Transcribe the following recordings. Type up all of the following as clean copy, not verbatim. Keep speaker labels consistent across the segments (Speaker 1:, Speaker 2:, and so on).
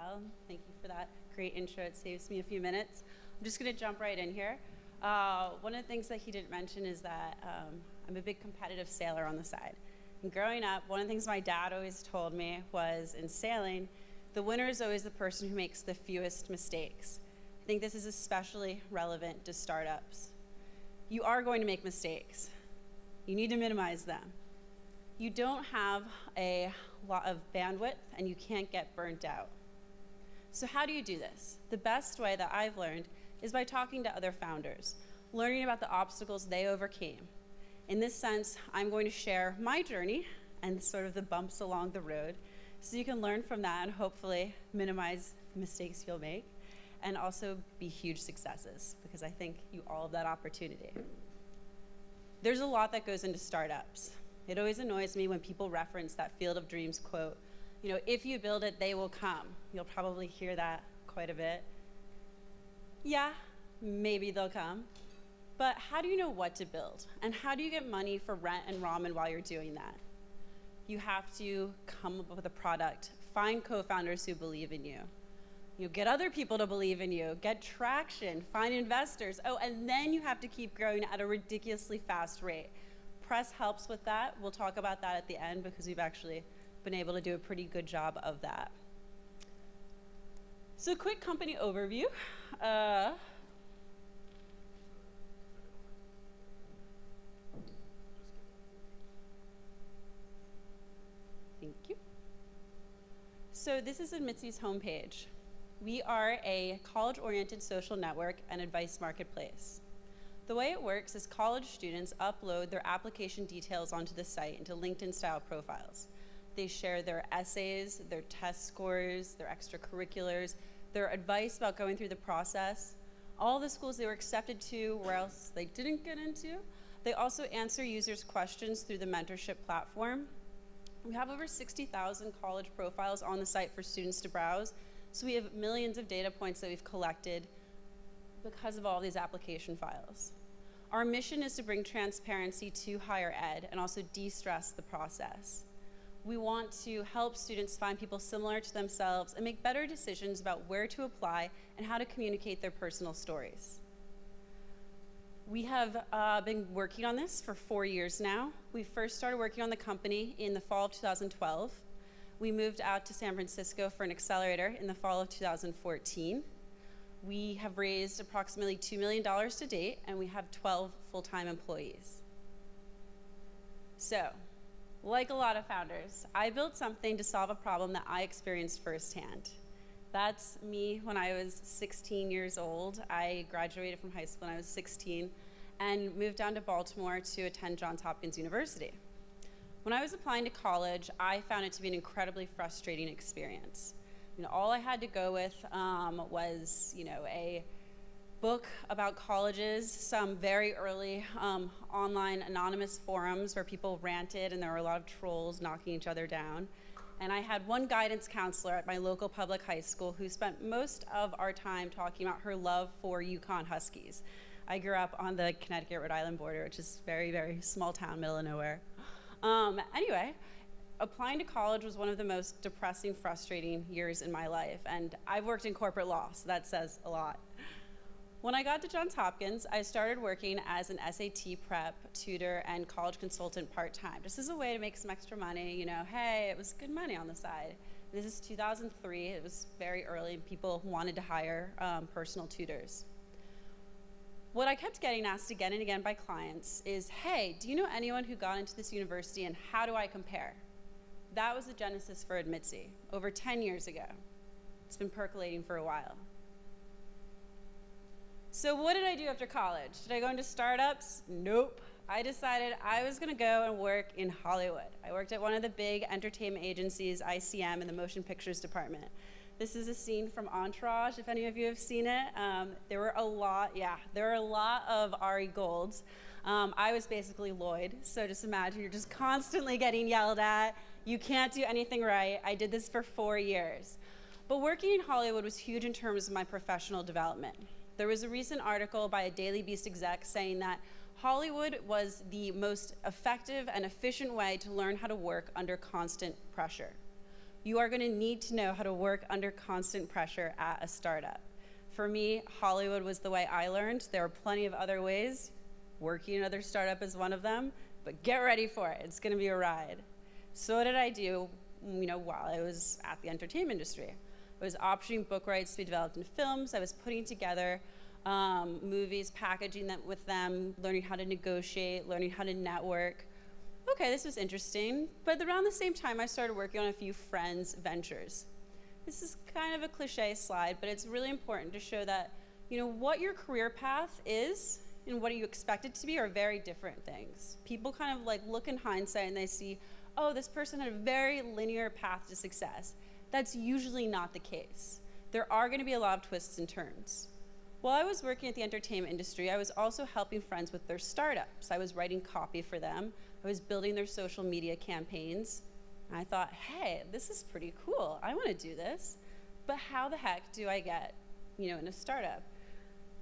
Speaker 1: Fayal. Thank you for that great intro. It saves me a few minutes. I'm just going to jump right in here. One of the things that he didn't mention is that I'm a big competitive sailor on the side. And growing up, one of the things my dad always told me was in sailing, the winner is always the person who makes the fewest mistakes. I think this is especially relevant to startups. You are going to make mistakes. You need to minimize them. You don't have a lot of bandwidth and you can't get burnt out. So how do you do this? The best way that I've learned is by talking to other founders, learning about the obstacles they overcame. In this sense, I'm going to share my journey and sort of the bumps along the road so you can learn from that and hopefully minimize the mistakes you'll make and also be huge successes, because I think you all have that opportunity. There's a lot that goes into startups. It always annoys me when people reference that Field of Dreams quote, you know, if you build it, they will come. You'll probably hear that quite a bit. Yeah, maybe they'll come. But how do you know what to build? And how do you get money for rent and ramen while you're doing that? You have to come up with a product, find co-founders who believe in you. You know, get other people to believe in you, get traction, find investors. Oh, and then you have to keep growing at a ridiculously fast rate. Press helps with that. We'll talk about that at the end because we've actually been able to do a pretty good job of that. So quick company overview. Thank you. So this is Admitsee's homepage. We are a college-oriented social network and advice marketplace. The way it works is college students upload their application details onto the site into LinkedIn-style profiles. They share their essays, their test scores, their extracurriculars, their advice about going through the process, all the schools they were accepted to, where else they didn't get into. They also answer users' questions through the mentorship platform. We have over 60,000 college profiles on the site for students to browse, so we have millions of data points that we've collected because of all these application files. Our mission is to bring transparency to higher ed and also de-stress the process. We want to help students find people similar to themselves and make better decisions about where to apply and how to communicate their personal stories. We have been working on this for 4 years now. We first started working on the company in the fall of 2012. We moved out to San Francisco for an accelerator in the fall of 2014. We have raised approximately $2 million to date, and we have 12 full-time employees. So, like a lot of founders, I built something to solve a problem that I experienced firsthand. That's me when I was 16 years old. I graduated from high school when I was 16 and moved down to Baltimore to attend Johns Hopkins University. When I was applying to college, I found it to be an incredibly frustrating experience. You know, all I had to go with was, you know, a book about colleges, some very early online anonymous forums where people ranted and there were a lot of trolls knocking each other down. And I had one guidance counselor at my local public high school who spent most of our time talking about her love for Yukon Huskies. I grew up on the Connecticut-Rhode Island border, which is very, very small town, middle of nowhere. Anyway, applying to college was one of the most depressing, frustrating years in my life. And I've worked in corporate law, so that says a lot. When I got to Johns Hopkins, I started working as an SAT prep, tutor, and college consultant part-time, just as a way to make some extra money. You know, hey, it was good money on the side. This is 2003. It was very early, and people wanted to hire personal tutors. What I kept getting asked again and again by clients is, hey, do you know anyone who got into this university, and how do I compare? That was the genesis for Admitsee, over 10 years ago. It's been percolating for a while. So what did I do after college? Did I go into startups? Nope. I decided I was gonna go and work in Hollywood. I worked at one of the big entertainment agencies, ICM, in the motion pictures department. This is a scene from Entourage, if any of you have seen it. There were a lot of Ari Golds. I was basically Lloyd, so just imagine you're just constantly getting yelled at. You can't do anything right. I did this for 4 years. But working in Hollywood was huge in terms of my professional development. There was a recent article by a Daily Beast exec saying that Hollywood was the most effective and efficient way to learn how to work under constant pressure. you are going to need to know how to work under constant pressure at a startup. For me, Hollywood was the way I learned. There are plenty of other ways. Working in another startup is one of them, but get ready for it. It's going to be a ride. So what did I do, while I was at the entertainment industry? I was optioning book rights to be developed in films. I was putting together movies, packaging them with them, learning how to negotiate, learning how to network. Okay, this was interesting. But around the same time, I started working on a few friends' ventures. This is kind of a cliche slide, but it's really important to show that, what your career path is and what you expect it to be are very different things. People kind of look in hindsight and they see, oh, this person had a very linear path to success. That's usually not the case. There are going to be a lot of twists and turns. While I was working at the entertainment industry, I was also helping friends with their startups. I was writing copy for them. I was building their social media campaigns. And I thought, hey, this is pretty cool. I want to do this. But how the heck do I get, in a startup?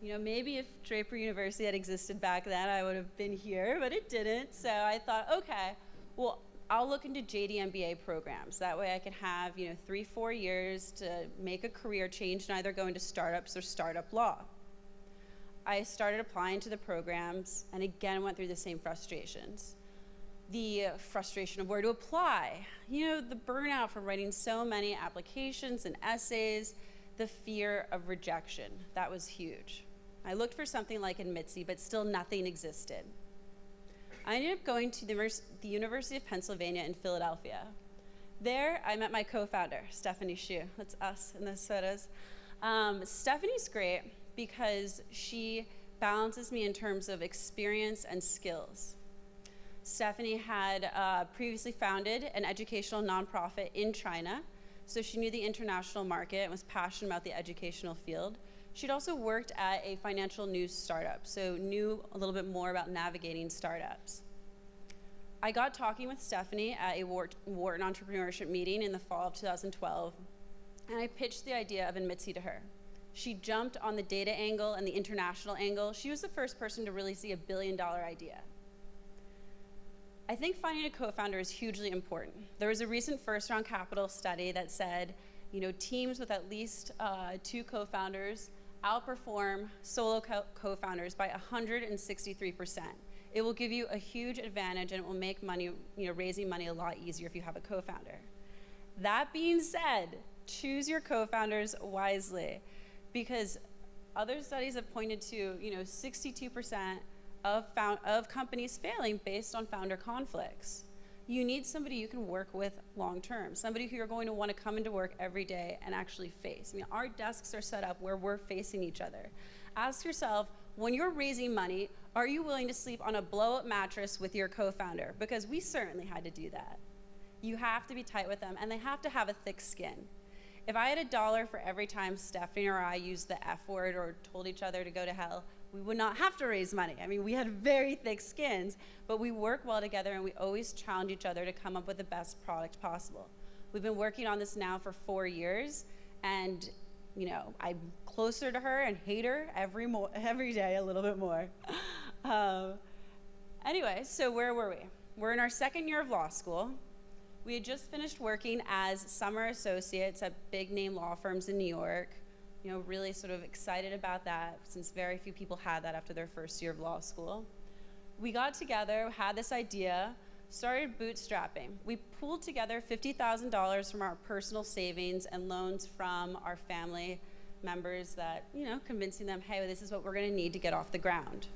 Speaker 1: Maybe if Draper University had existed back then, I would have been here, but it didn't. So I thought, okay, well, I'll look into JD MBA programs. That way I can have, 3-4 years to make a career change and either go into startups or startup law. I started applying to the programs and again went through the same frustrations. The frustration of where to apply, the burnout from writing so many applications and essays, the fear of rejection, that was huge. I looked for something like Admitsee, but still nothing existed. I ended up going to the University of Pennsylvania in Philadelphia. There, I met my co-founder, Stephanie Hsu. That's us in those photos. Stephanie's great because she balances me in terms of experience and skills. Stephanie had previously founded an educational nonprofit in China, so she knew the international market and was passionate about the educational field. She'd also worked at a financial news startup, so knew a little bit more about navigating startups. I got talking with Stephanie at a Wharton entrepreneurship meeting in the fall of 2012, and I pitched the idea of Admitsee to her. She jumped on the data angle and the international angle. She was the first person to really see a billion-dollar idea. I think finding a co-founder is hugely important. There was a recent first-round capital study that said, teams with at least 2 co-founders outperform solo co-founders by 163%. It will give you a huge advantage and it will make money, raising money a lot easier if you have a co-founder. That being said, choose your co-founders wisely because other studies have pointed to, 62% of companies failing based on founder conflicts. You need somebody you can work with long term, somebody who you're going to want to come into work every day and actually face. Our desks are set up where we're facing each other. Ask yourself, when you're raising money, are you willing to sleep on a blow-up mattress with your co-founder? Because we certainly had to do that. You have to be tight with them and they have to have a thick skin. If I had $1 for every time Stephanie or I used the F word or told each other to go to hell, we would not have to raise money. We had very thick skins, but we work well together and we always challenge each other to come up with the best product possible. We've been working on this now for 4 years, and I'm closer to her and hate her every day a little bit more. Anyway, so where were we? We're in our 2nd year of law school. We had just finished working as summer associates at big name law firms in New York. Really sort of excited about that since very few people had that after their first year of law school. We got together, had this idea, started bootstrapping. We pooled together $50,000 from our personal savings and loans from our family members that, convincing them, hey, this is what we're going to need to get off the ground.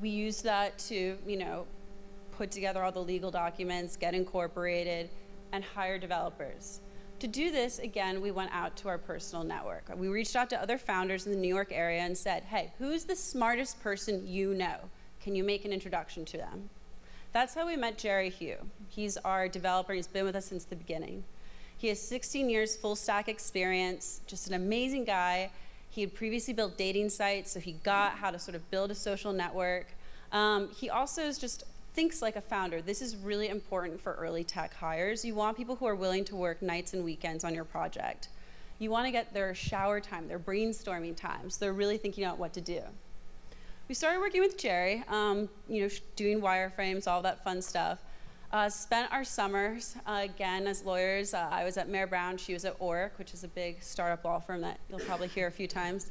Speaker 1: We used that to, put together all the legal documents, get incorporated, and hire developers. To do this, again, we went out to our personal network. We reached out to other founders in the New York area and said, hey, who's the smartest person you know? Can you make an introduction to them? That's how we met Jerry Hugh. He's our developer. He's been with us since the beginning. He has 16 years full stack experience, just an amazing guy. He had previously built dating sites, so he got how to sort of build a social network. He also is just thinks like a founder. This is really important for early tech hires. You want people who are willing to work nights and weekends on your project. You want to get their shower time, their brainstorming time, so they're really thinking out what to do. We started working with Jerry, doing wireframes, all that fun stuff. Spent our summers, again, as lawyers. I was at Mayer Brown, she was at Orrick, which is a big startup law firm that you'll probably hear a few times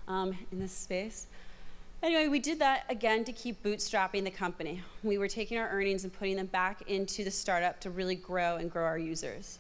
Speaker 1: in this space. Anyway, we did that, again, to keep bootstrapping the company. We were taking our earnings and putting them back into the startup to really grow and grow our users.